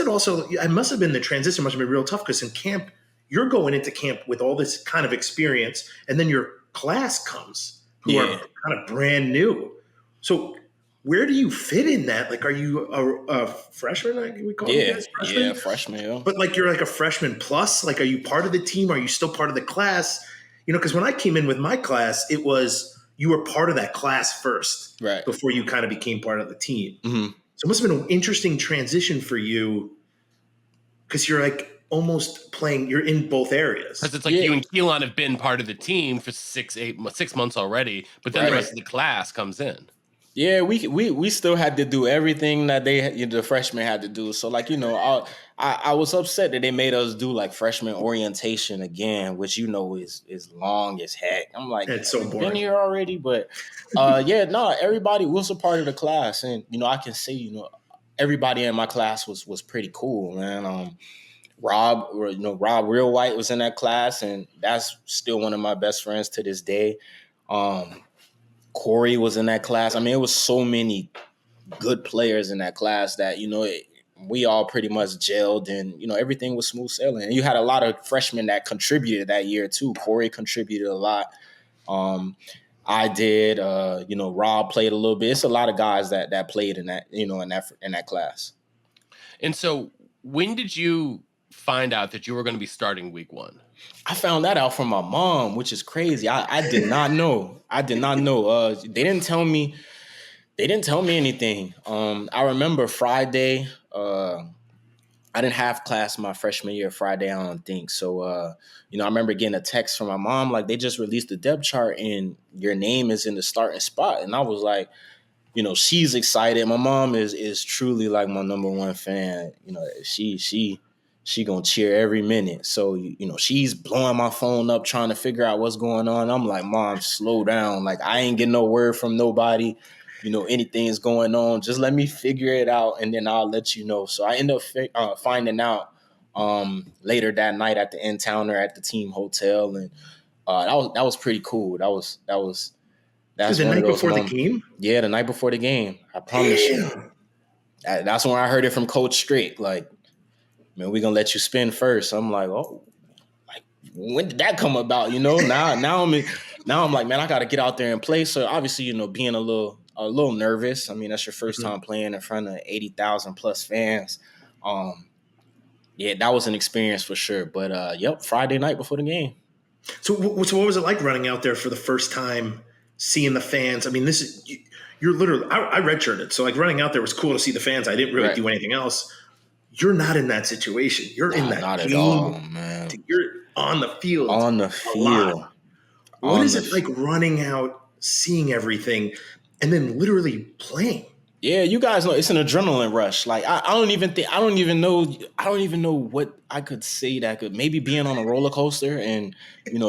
it also? It must have been the transition must have been real tough because in camp, you're going into camp with all this kind of experience, and then your class comes who are kind of brand new. So where do you fit in that? Like, are you a freshman? Like we call you guys freshmen? Yeah, freshman. Yeah. But like you're like a freshman plus. Like, are you part of the team? Are you still part of the class? Because when I came in with my class, it was you were part of that class first, right, before you kind of became part of the team. Mm-hmm. So it must have been an interesting transition for you because you're like almost playing. You're in both areas. Because it's like you and Keelan have been part of the team for 6 months already, but then the rest of the class comes in. Yeah, we still had to do everything that the freshmen had to do. So like I was upset that they made us do like freshman orientation again, which is long as heck. I'm like, it's so boring. Been here already, but everybody was a part of the class, and I can say everybody in my class was pretty cool, man. Rob Real White was in that class, and that's still one of my best friends to this day. Corey was in that class. I mean, it was so many good players in that class that, we all pretty much gelled and, everything was smooth sailing. And you had a lot of freshmen that contributed that year too. Corey contributed a lot. I did, Rob played a little bit. It's a lot of guys that played in that, in that class. And so when did you find out that you were going to be starting week 1? I found that out from my mom, which is crazy. I did not know. They didn't tell me. They didn't tell me anything. I remember Friday. I didn't have class my freshman year Friday, I don't think. So, I remember getting a text from my mom, like, they just released the depth chart and your name is in the starting spot. And I was like, she's excited. My mom is truly like my number one fan. She gonna cheer every minute. So, she's blowing my phone up trying to figure out what's going on. I'm like, Mom, slow down. Like, I ain't getting no word from nobody. Anything is going on. Just let me figure it out, and then I'll let you know. So I end up finding out later that night at the N-Towner at the team hotel, and that was pretty cool. That's the night before the game? Yeah, the night before the game. I promise you. That's when I heard it from Coach Strick. Like, man, we're gonna let you spin first. I'm like, oh, like, when did that come about? Now I'm like, man, I gotta get out there and play. So obviously, being a little nervous. I mean, that's your first time playing in front of 80,000 plus fans. Yeah, that was an experience for sure. But yep, Friday night before the game. So what was it like running out there for the first time, seeing the fans? I mean, you're literally, I redshirted. So like running out there was cool to see the fans. I didn't really do anything else. You're not in that situation. You're in that Not game. at all, man. You're on the field. On the a field. lot. What is it like running out, seeing everything, and then literally playing? Yeah, you guys know it's an adrenaline rush. Like I don't even know what I could say that could maybe being on a roller coaster and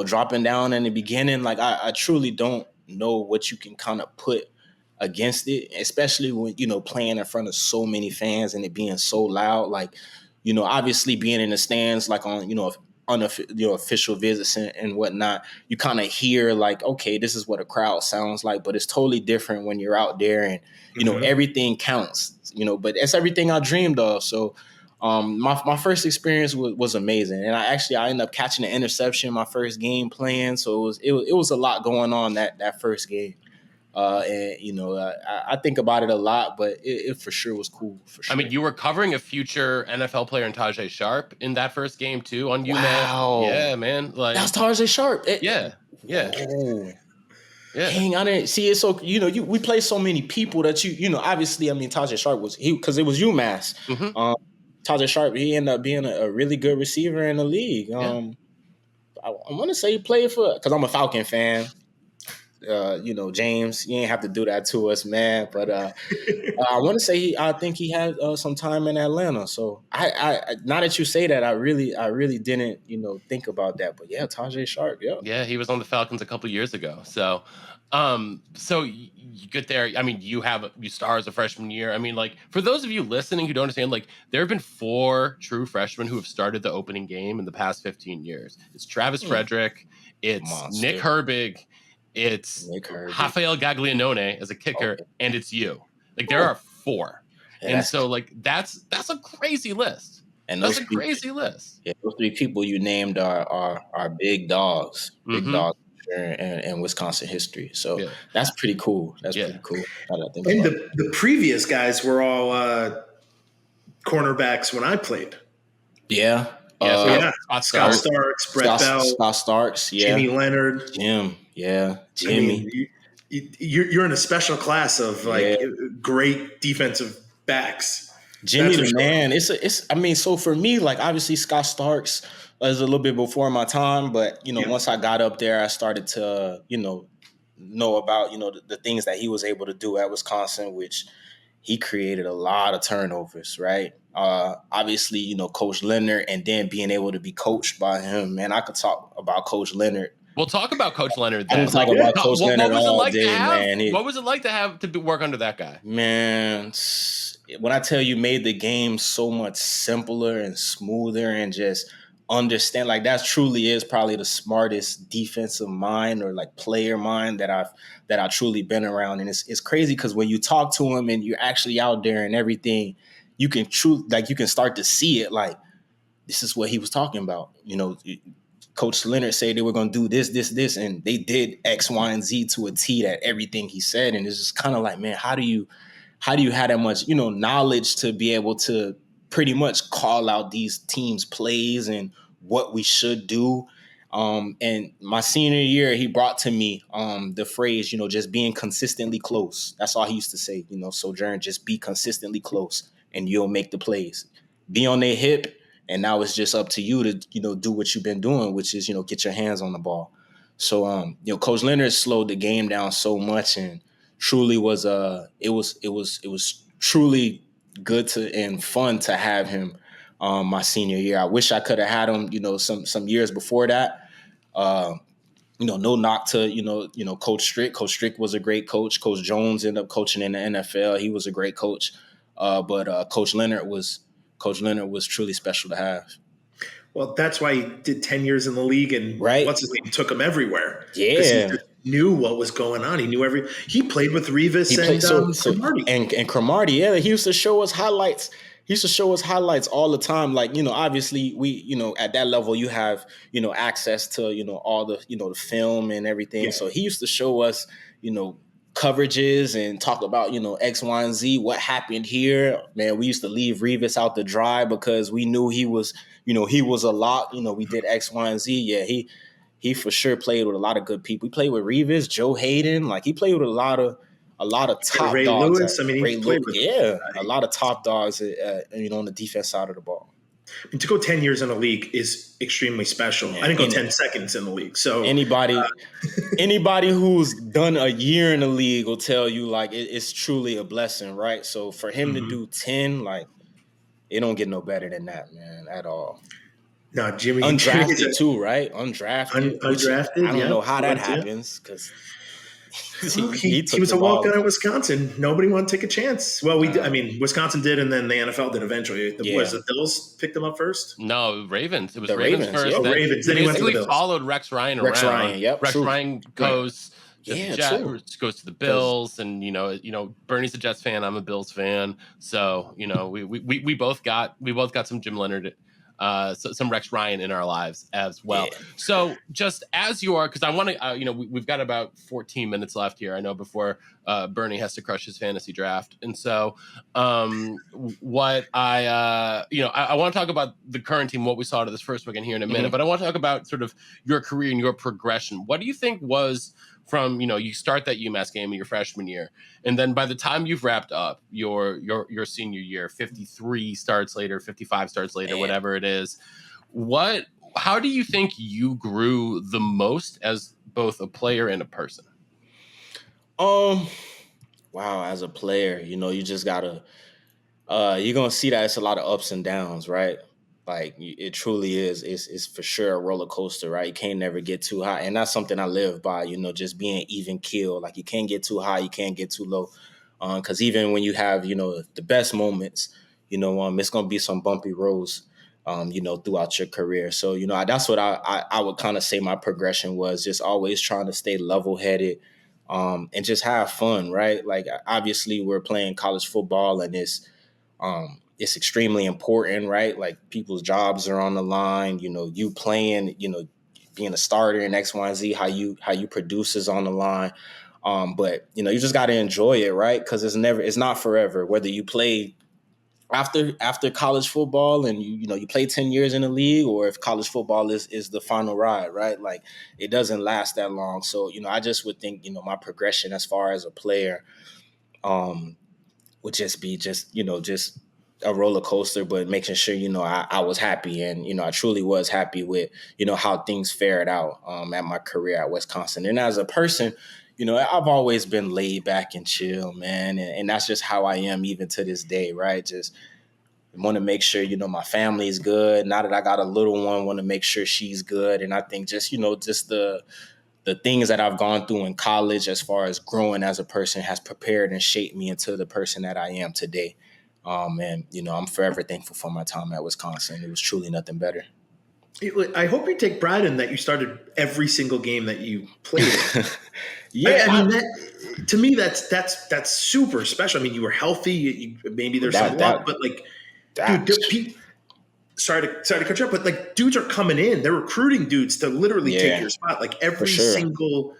dropping down in the beginning. Like I truly don't know what you can kind of put against it, especially when playing in front of so many fans and it being so loud. Like obviously being in the stands, like on official visits and whatnot, you kind of hear like, okay, this is what a crowd sounds like, but it's totally different when you're out there and everything counts, but it's everything I dreamed of. So my first experience was amazing, and I ended up catching an interception my first game playing, so it was a lot going on that first game. I think about it a lot, but it for sure was cool. For sure. I mean, you were covering a future NFL player in Tajay Sharp in that first game too on UMass. Wow. Yeah, man. Like that was Tajay Sharp. Yeah. Oh. Yeah. Dang, I didn't see it. So we play so many people that obviously. I mean, Tajay Sharp was because it was UMass. Mm-hmm. Tajay Sharp, he ended up being a really good receiver in the league. I want to say he played for, because I'm a Falcon fan. James, you ain't have to do that to us, man. But I want to say I think he had some time in Atlanta. So I now that you say that, I really didn't think about that. But yeah, Tajay Sharp, yeah, he was on the Falcons a couple years ago. So, so you get there. I mean, you star as a freshman year. I mean, like for those of you listening who don't understand, like there have been 4 true freshmen who have started the opening game in the past 15 years. It's Travis Frederick, it's Monster. Nick Herbig. It's Rafael Gaglianone as a kicker, and it's you. Like there are 4, and so like that's a crazy list. And that's a crazy list. Yeah, those 3 people you named are big dogs, dogs in Wisconsin history. So that's pretty cool. That's pretty cool. And the previous guys were all cornerbacks when I played. Yeah. Scott Starks, Brett Bell, Scott Starks, Jimmy Leonard, Jimmy. I mean, you're in a special class of great defensive backs. Jimmy, the man. It's. I mean, so for me, like obviously Scott Starks was a little bit before my time, but once I got up there, I started to know about the things that he was able to do at Wisconsin, which he created a lot of turnovers, right? Obviously, Coach Leonard, and then being able to be coached by him. Man, I could talk about Coach Leonard. We'll talk about Coach Leonard then. What was it like to work under that guy? Man, when I tell you, made the game so much simpler and smoother, and just understand, like that truly is probably the smartest defensive mind or like player mind that I've truly been around. And it's crazy because when you talk to him and you're actually out there and everything, you can start to see it. Like this is what he was talking about. Coach Leonard said they were going to do this, and they did X, Y, and Z to a T that everything he said. And it's just kind of like, man, how do you have that much, knowledge to be able to pretty much call out these teams' plays and what we should do? And my senior year, he brought to me the phrase, just being consistently close. That's all he used to say, Sojourn, just be consistently close and you'll make the plays. Be on their hip. And now it's just up to you to, do what you've been doing, which is, get your hands on the ball. So, Coach Leonard slowed the game down so much, and truly was it was truly good and fun to have him my senior year. I wish I could have had him, some years before that. No knock to Coach Strick. Coach Strick was a great coach. Coach Jones ended up coaching in the NFL. He was a great coach. But Coach Leonard was truly special to have. Well, that's why he did 10 years in the league, and what's his name took him everywhere. Yeah, he just knew what was going on. He knew He played with Revis Cromartie. And Cromartie. Yeah, he used to show us highlights. He used to show us highlights all the time. Like, obviously we, at that level you have, access to, all the, the film and everything. Yeah. So he used to show us, coverages and talk about, X, Y, and Z, what happened here. Man, we used to leave Revis out to dry because we knew he was a lot. We did X, Y, and Z. Yeah, he for sure played with a lot of good people. He played with Revis, Joe Hayden. Like, he played with a lot of top Ray dogs. Lewis. I mean, Ray he played Lewis, with a lot of top dogs, on the defense side of the ball. And to go 10 years in the league is extremely special. I didn't go 10 seconds in the league. So anybody who's done a year in the league will tell you, like, it's truly a blessing, right? So for him to do 10, like, it don't get no better than that, man, at all. No, Jimmy. Undrafted too, right? Undrafted. Undrafted. I don't know how that happens because he was a walk-on at Wisconsin. Nobody wanted to take a chance. Well, Wisconsin did, and then the NFL did eventually. Was the Bills picked them up first? No, Ravens. It was the Ravens first. Yeah. Ravens. Then he went to the Bills. Followed Rex Ryan around. Rex Ryan goes to the Jets, goes to the Bills, and Bernie's a Jets fan. I'm a Bills fan. So we both got some Jim Leonard. Some Rex Ryan in our lives as well. Yeah. So just as you are, because I want to, we've got about 14 minutes left here. I know before Bernie has to crush his fantasy draft. And so what I want to talk about the current team, what we saw to this first weekend here in a minute, but I want to talk about sort of your career and your progression. What do you think was from, you start that UMass game in your freshman year, and then by the time you've wrapped up your senior year, 53 starts later, 55 starts later, whatever it is, how do you think you grew the most as both a player and a person? Wow, as a player, you just gotta, you're going to see that it's a lot of ups and downs, right? Like, it truly is. It's for sure a roller coaster, right? You can't never get too high. And that's something I live by, just being even keel. Like, you can't get too high, you can't get too low. Because even when you have, the best moments, it's going to be some bumpy roads, throughout your career. So, that's what I would kind of say my progression was, just always trying to stay level-headed and just have fun, right? Like, obviously, we're playing college football, and it's extremely important, right? Like, people's jobs are on the line, you playing, being a starter in X, Y, and Z, how you produce is on the line. But, you just got to enjoy it, right? Because it's not forever, whether you play after college football and you play 10 years in the league, or if college football is the final ride, right? Like, it doesn't last that long. So, I just would think, my progression as far as a player would just be just a roller coaster, but making sure, I was happy, and, I truly was happy with, how things fared out at my career at Wisconsin. And as a person, I've always been laid back and chill, man. And that's just how I am even to this day, right? Just want to make sure, my family is good. Now that I got a little one, want to make sure she's good. And I think just the things that I've gone through in college as far as growing as a person has prepared and shaped me into the person that I am today. And, I'm forever thankful for my time at Wisconsin. It was truly nothing better. I hope you take pride in that you started every single game that you played in. Yeah. I mean, to me, that's super special. I mean, you were healthy. Maybe there's some luck, but like, dude, sorry to cut you up, but like, dudes are coming in. They're recruiting dudes to literally take your spot. Like, every single.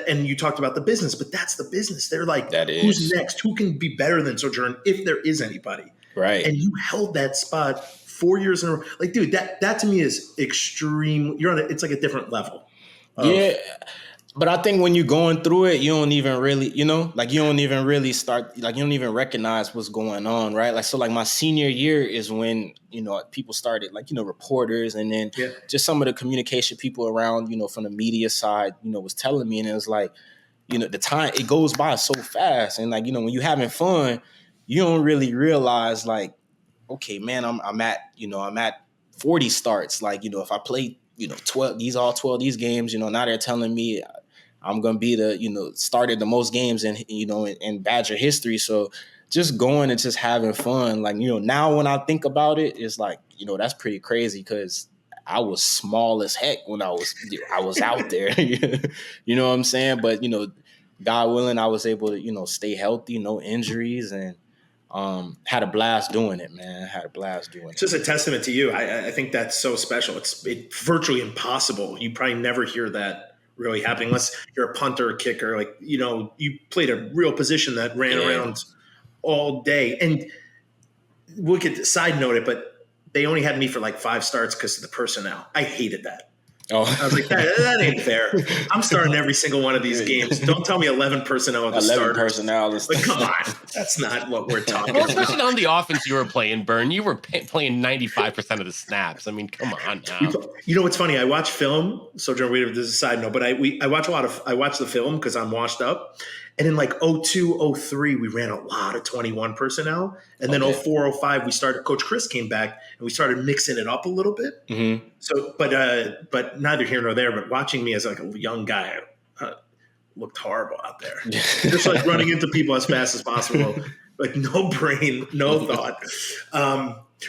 And you talked about the business, but that's the business. They're like, who's next? Who can be better than Sojourn if there is anybody? Right. And you held that spot 4 years in a row. Like, dude, that to me is extreme. It's like a different level. Yeah. But I think when you're going through it, you don't even really, you don't even really start, like, you don't even recognize what's going on, right? Like, so like my senior year is when, people started, like, reporters, and then just some of the communication people around, from the media side, was telling me, and it was like, the time, it goes by so fast. And like, when you're having fun, you don't really realize, like, okay, man, I'm at 40 starts. Like, if I play, 12 these games, now they're telling me I'm going to be the, started the most games in Badger history. So just going and just having fun. Like, now when I think about it, it's like, that's pretty crazy, because I was small as heck when I was out there. You know what I'm saying? But, God willing, I was able to, stay healthy, no injuries, and had a blast doing it, man. Had a blast doing it. It's just a testament to you. I think that's so special. It's virtually impossible. You probably never hear that really happening unless you're a punter or kicker. Like, you played a real position that ran around all day. And we could side note it, but they only had me for like 5 starts because of the personnel. I hated that. Oh. I was like, that ain't fair. I'm starting every single one of these games. Don't tell me 11 personnel of the 11 starters. personnel. Like, come on. That's not what we're talking Well, about. especially on the offense you were playing, Burn. You were playing 95% of the snaps. I mean, come on now. You know what's funny? I watch film. Sojourn, this is a side note, but I watch I watch the film because I'm washed up. And in like 02, 03, we ran a lot of 21 personnel. And then 04, 05, Coach Chris came back and we started mixing it up a little bit. Mm-hmm. So, but neither here nor there, but watching me as like a young guy looked horrible out there. Just like running into people as fast as possible. Like no brain, no thought.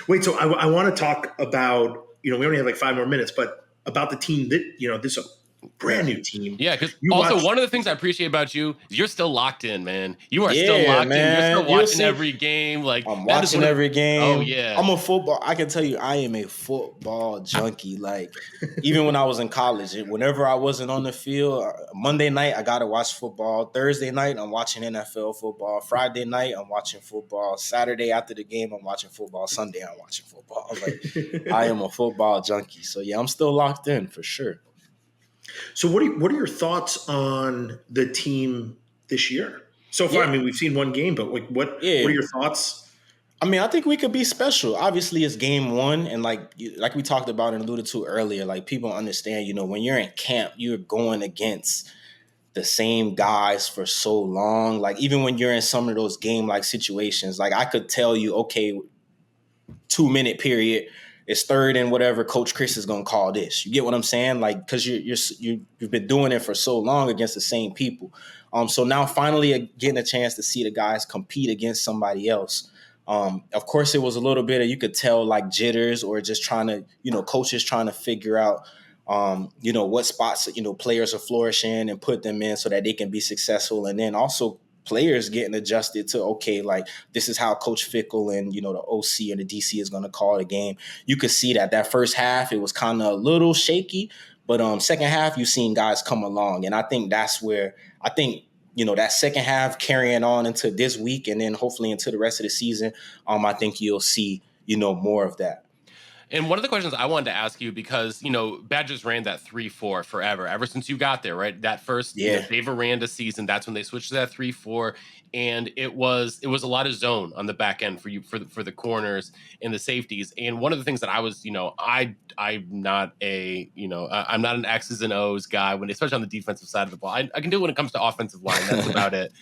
Wait, so I want to talk about, we only have like 5 more minutes, but about the team that, this is a brand new team. Yeah, because also one of the things I appreciate about you is you're still locked in, man. You are still locked in. You're still watching every game. Like I'm watching every game. Oh yeah. I'm a football. I can tell you, I am a football junkie. Like even when I was in college, whenever I wasn't on the field, Monday night I gotta watch football. Thursday night I'm watching NFL football. Friday night I'm watching football. Saturday after the game I'm watching football. Sunday I'm watching football. Like I am a football junkie. So yeah, I'm still locked in for sure. So what are your thoughts on the team this year? So far, I mean, we've seen one game, but like, what are your thoughts? I mean, I think we could be special. Obviously, it's game 1, and like we talked about and alluded to earlier, like people understand, when you're in camp, you're going against the same guys for so long. Like even when you're in some of those game-like situations, like I could tell you, okay, 2-minute period. It's 3rd and whatever. Coach Chris is gonna call this. You get what I'm saying? Like, because you've been doing it for so long against the same people. So now finally getting a chance to see the guys compete against somebody else. Of course, it was a little bit of, you could tell like jitters or just trying to, coaches trying to figure out, what spots players are flourishing and put them in so that they can be successful, and then also players getting adjusted to, okay, like this is how Coach Fickell and, the OC and the DC is going to call the game. You could see that first half, it was kind of a little shaky, but second half, you've seen guys come along. And I think that's where that second half carrying on into this week and then hopefully into the rest of the season, I think you'll see, more of that. And one of the questions I wanted to ask you, because, Badgers ran that 3-4 forever, ever since you got there, right? That first Dave Aranda season, that's when they switched to that 3-4. And it was a lot of zone on the back end for you, for the corners and the safeties. And one of the things that I was, I'm not an X's and O's guy, especially on the defensive side of the ball. I can do it when it comes to offensive line. That's about it.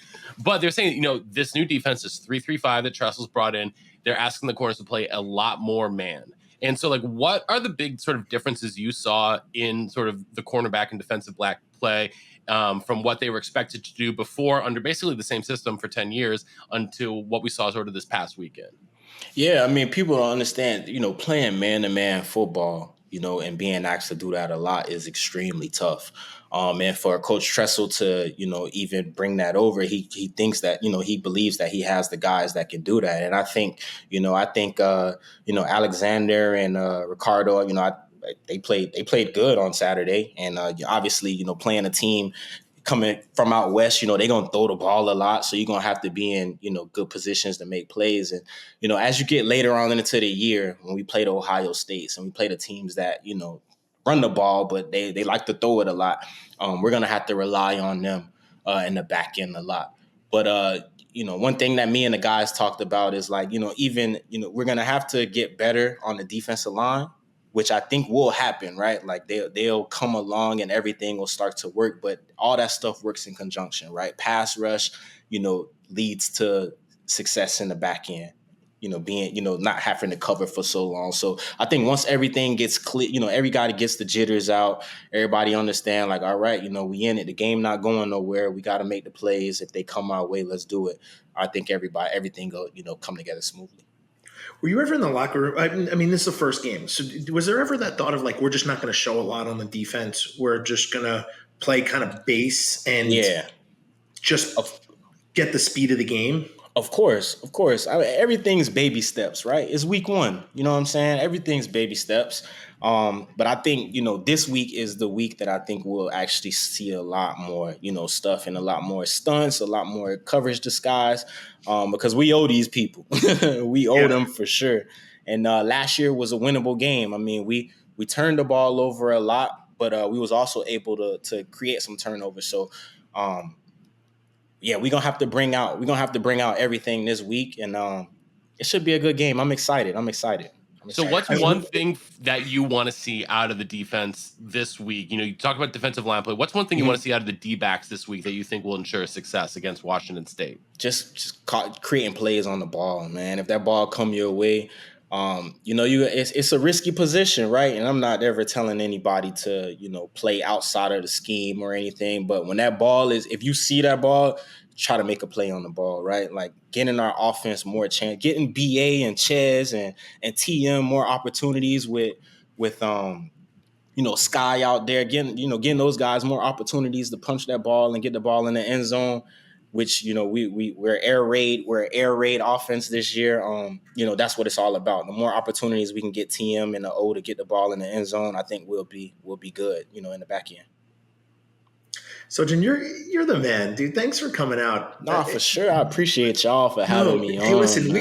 But they're saying, this new defense is 3-3-5 that Tressel's brought in. They're asking the corners to play a lot more man. And so, like, what are the big sort of differences you saw in sort of the cornerback and defensive back play from what they were expected to do before under basically the same system for 10 years until what we saw sort of this past weekend? Yeah, I mean, people don't understand, playing man-to-man football, and being asked to do that a lot is extremely tough. And for Coach Tressel to, even bring that over, he thinks that, he believes that he has the guys that can do that. And I think, Alexander and Ricardo, they played good on Saturday. And obviously, playing a team coming from out west, they're going to throw the ball a lot. So you're going to have to be in, good positions to make plays. And, as you get later on into the year, when we play the Ohio States and we play the teams that, run the ball, but they like to throw it a lot, we're going to have to rely on them in the back end a lot. But, one thing that me and the guys talked about is like, we're going to have to get better on the defensive line, which I think will happen, right? Like they'll come along and everything will start to work, but all that stuff works in conjunction, right? Pass rush, leads to success in the back end, being, not having to cover for so long. So I think once everything gets clear, everybody gets the jitters out, everybody understand like, all right, we in it, the game not going nowhere. We got to make the plays. If they come our way, let's do it. I think everything go, come together smoothly. Were you ever in the locker room? I mean, this is the first game. So was there ever that thought of like, we're just not going to show a lot on the defense. We're just going to play kind of base and just get the speed of the game? Of course. Everything's baby steps, right? It's week 1. You know what I'm saying? Everything's baby steps. But I think, this week is the week that I think we'll actually see a lot more, stuff and a lot more stunts, a lot more coverage disguise, because we owe these people. We owe them for sure. And last year was a winnable game. I mean, we turned the ball over a lot, but we was also able to create some turnovers. So, we're gonna have to bring out everything this week, and it should be a good game. I'm excited. So what's one thing that you want to see out of the defense this week? You talk about defensive line play. What's one thing you want to see out of the D-backs this week that you think will ensure success against Washington State? Just creating plays on the ball, man. If that ball come your way, it's a risky position, right? And I'm not ever telling anybody to, play outside of the scheme or anything. But when that ball if you see that ball, try to make a play on the ball, right? Like getting our offense more chance, getting BA and Ches and TM more opportunities with Sky out there, getting those guys more opportunities to punch that ball and get the ball in the end zone, which, we're air raid offense this year. That's what it's all about. The more opportunities we can get TM and the O to get the ball in the end zone, I think we'll be good, in the back end. Sojourn, you're the man, dude. Thanks for coming out. No, for sure. I appreciate y'all for having me on. Hey, listen,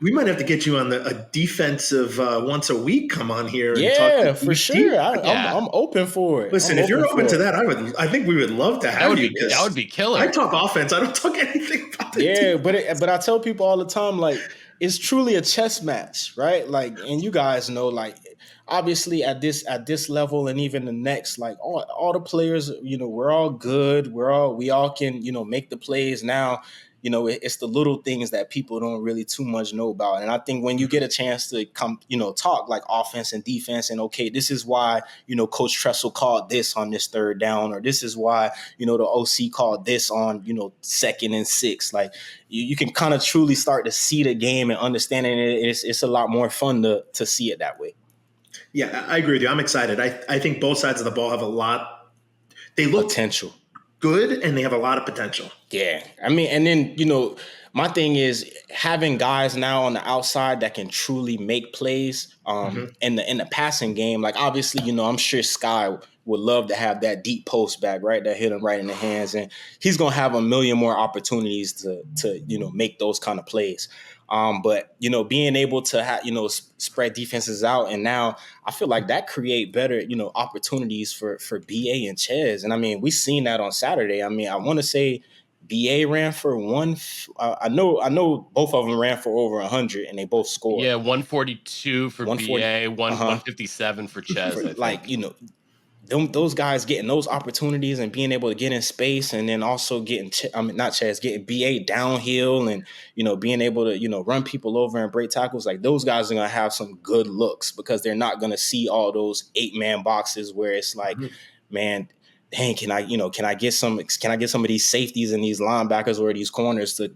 we might have to get you on a defensive once a week. Come on here. And talk for sure. I'm open for it. Listen, if you're open to that, I think we would love to have you. That would be killer. I talk offense. I don't talk anything about the team. but I tell people all the time, like, it's truly a chess match, right? Like, and you guys know, like, obviously at this level and even the next, like all the players, we're all good. We all can, make the plays now. It's the little things that people don't really too much know about. And I think when you get a chance to come, talk like offense and defense and, okay, this is why, Coach Tressel called this on this third down, or this is why, the OC called this on, 2nd and 6. Like you can kind of truly start to see the game and understanding it. It's a lot more fun to see it that way. Yeah, I agree with you. I'm excited. I think both sides of the ball have a lot. They look potential. Good, and they have a lot of potential. Yeah. I mean, and then, my thing is having guys now on the outside that can truly make plays in the passing game. Like, obviously, I'm sure Sky would love to have that deep post back, right, that hit him right in the hands. And he's going to have a million more opportunities to make those kind of plays. But, being able to spread defenses out. And now I feel like that create better, opportunities for BA and Ches. And I mean, we seen that on Saturday. I mean, I want to say BA ran for I know both of them ran for over 100 and they both scored. Yeah. 142 for 140, BA, 157 for Ches. Those guys getting those opportunities and being able to get in space, and then also getting BA downhill and, being able to, run people over and break tackles. Like, those guys are going to have some good looks because they're not going to see all those 8-man boxes where it's like, man, dang, can I get some of these safeties and these linebackers or these corners to,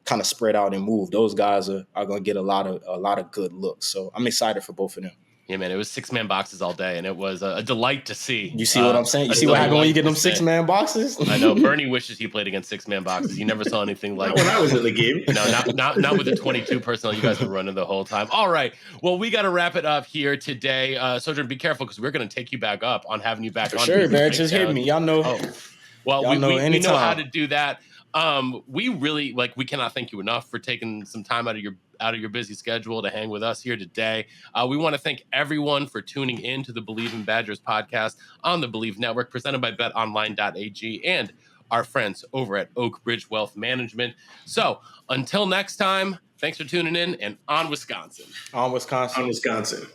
kind of spread out and move. Those guys are going to get a lot of good looks. So I'm excited for both of them. Yeah, man, it was 6-man boxes all day, and it was a delight to see. You see what I'm saying? You see what happens when you get them 6-man boxes? I know. Bernie wishes he played against 6-man boxes. You never saw anything like that. When I was in the game. No, not with the 22 personnel you guys were running the whole time. All right. Well, we got to wrap it up here today. Sojourn, be careful because we're going to take you back up on having you back on. Sure, man. Just hit me. Y'all know. Oh. Well, we know how to do that. We really we cannot thank you enough for taking some time out of your busy schedule to hang with us here today. We want to thank everyone for tuning in to the Believe in Badgers podcast on the Believe Network, presented by betonline.ag and our friends over at Oak Ridge Wealth Management. So until next time, thanks for tuning in, and on Wisconsin. On Wisconsin. On Wisconsin.